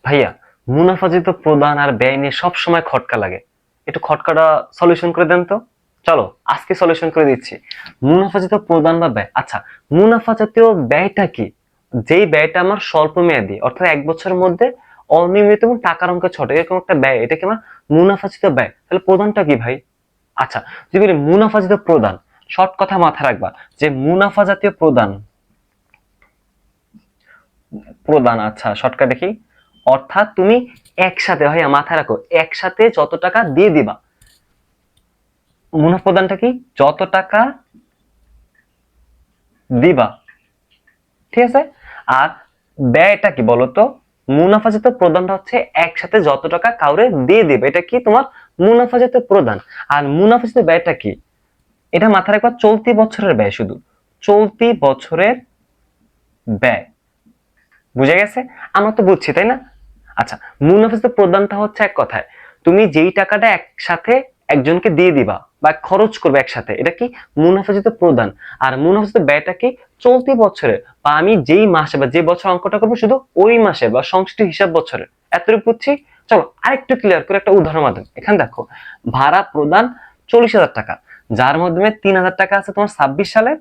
ভাইয়া, মুনাফাজিত প্রদান আর ব্যয় নিয়ে সব সময় খটকা লাগে। একটু খটকাটা সলিউশন করে দেন তো। চলো আজকে সলিউশন করে দিচ্ছি। মুনাফাজিত প্রদান বা ব্যয়, আচ্ছা, মুনাফা জাতীয় ব্যয়টা কি? যেই ব্যয়টা আমার স্বল্প মেয়াদী, অর্থাৎ 1 বছরের মধ্যে অনিয়মিত এবং টাকার অঙ্কে ছোট, এরকম একটা ব্যয়, এটা কি আমার মুনাফাজিত ব্যয়। তাহলে প্রদানটা কি ভাই? আচ্ছা, যদি বলি মুনাফাজিত প্রদান, শর্ট কথা মাথায় রাখবা যে মুনাফা জাতীয় প্রদান, প্রদান, আচ্ছা শর্টকাট দেখি, অর্থাৎ তুমি একসাথে, ভাইয়া মাথায় রাখো, একসাথে যত টাকা দিয়ে দিবা। মুনাফা প্রদানটা কি? যত টাকা দিবা, ঠিক আছে। আর ব্যয়টা কি বলতো? মুনাফাজাত প্রদানটা হচ্ছে একসাথে যত টাকা কাউরে দিয়ে দিবে, এটা কি তোমার মুনাফাজাত প্রদান। আর মুনাফাজাত ব্যয়টা কি? এটা মাথায় রাখবা, চলতি বছরের ব্যয়, শুধু চলতি বছরের ব্যয়। বুঝে গেছে? আমরা তো বুঝছি, তাই না? আচ্ছা, মুনাফিস প্রদানটা হচ্ছে এক কথায় তুমি যেই টাকাটা একসাথে একজনকে দিয়ে দিবা বা খরচ করবে একসাথে, এটা কি মুনাফাজিত প্রদান। আর মুনাফাজিত ব্যয়টা কি? চলতি বছরে বা আমি যেই মাসে বা যে বছর অঙ্কটা করবো শুধু ওই মাসে বা সংশ্লিষ্ট হিসাব বছরে। এতটুকু বুঝছি। চলো আরেকটু ক্লিয়ার করে একটা উদাহরণ মাধ্যমে, এখানে দেখো, ভাড়া প্রদান 40,000 টাকা, যার মাধ্যমে 3,000 টাকা আছে তোমার 26 সালে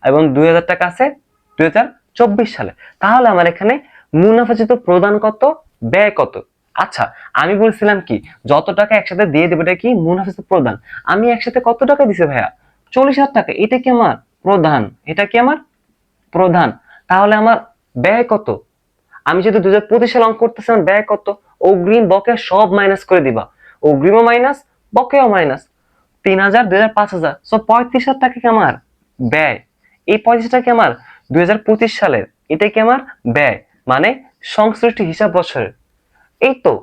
এবং 2,000 টাকা আছে 2024 সালে। তাহলে আমার এখানে মুনাফাজিত প্রদান কত, ব্যয় কত? আচ্ছা, আমি বলছিলাম কি যত টাকা একসাথে দিয়ে দেবে, এটা কি মুনাফাজিত প্রদান। আমি একসাথে কত টাকা দিছি ভাইয়া? 40,000 টাকা। এটা কি আমার প্রধান? এটা কি আমার প্রধান? তাহলে আমার ব্যয় কত? আমি যদি 2025 সাল অঙ্ক করতেছিলাম, ব্যয় কত? অগ্রিম বকেয়া সব মাইনাস করে দিবা, অগ্রিমও মাইনাস, বকেয়াও মাইনাস। 3,000, 2,000, 5,000, সো 35,000 টাকা কি আমার ব্যয়। এই 35 টাকা কি আমার 2025 সালের, এটা কি আমার ব্যয়, মানে সংশ্লিষ্ট হিসাব বছরের। এই তো।